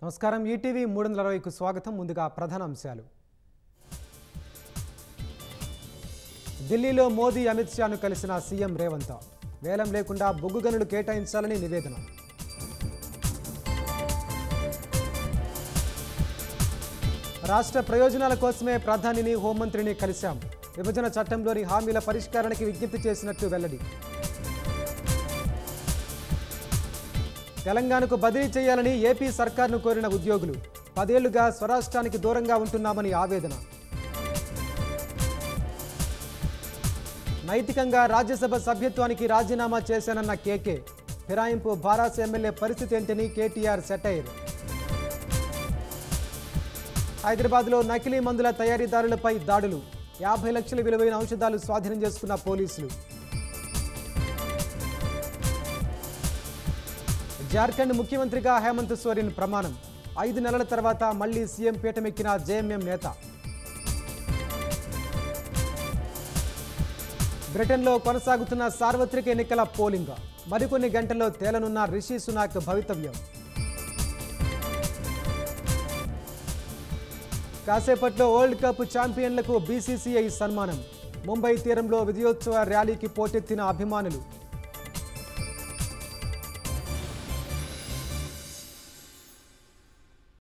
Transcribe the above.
నమస్కారం ఈటీవీ 360కు స్వాగతం. ముందుగా ప్రధాన అంశాలు. ఢిల్లీలో మోదీ అమిత్ షాను కలిసిన సీఎం రేవంత్. వేలం లేకుండా బొగ్గు గనులు కేటాయించాలని నివేదన. రాష్ట్ర ప్రయోజనాల కోసమే ప్రధానిని హోంమంత్రిని కలిశాం. విభజన చట్టంలోని హామీల పరిష్కారానికి విజ్ఞప్తి చేసినట్లు వెల్లడి. తెలంగాణకు బదిలీ చేయాలని ఏపీ సర్కార్ను కోరిన ఉద్యోగులు. 10 ఏళ్లుగా స్వరాష్ట్రానికి దూరంగా ఉంటున్నామని ఆవేదన. నైతికంగా రాజ్యసభ సభ్యత్వానికి రాజీనామా చేశానన్న కేకే. ఫిరాయింపు బారాస ఎమ్మెల్యే పరిస్థితి ఏంటని కేటీఆర్ సెటైర్. హైదరాబాద్లో నకిలీ మందుల తయారీదారులపై దాడులు. 50 లక్షల విలువైన ఔషధాలు స్వాధీనం చేసుకున్న పోలీసులు. జార్ఖండ్ ముఖ్యమంత్రిగా హేమంత్ సోరెన్ ప్రమాణం. 5 నెలల తర్వాత మళ్లీ సీఎం పీఠమెక్కిన జేఎంఎం నేత. బ్రిటన్లో కొనసాగుతున్న సార్వత్రిక ఎన్నికల పోలింగ్. మరికొన్ని గంటల్లో తేలనున్న రిషి సునాక్ భవితవ్యం. కాసేపట్లో వరల్డ్ కప్ ఛాంపియన్లకు బీసీసీఐ సన్మానం. ముంబై తీరంలో విజయోత్సవ ర్యాలీకి పోటెత్తిన అభిమానులు.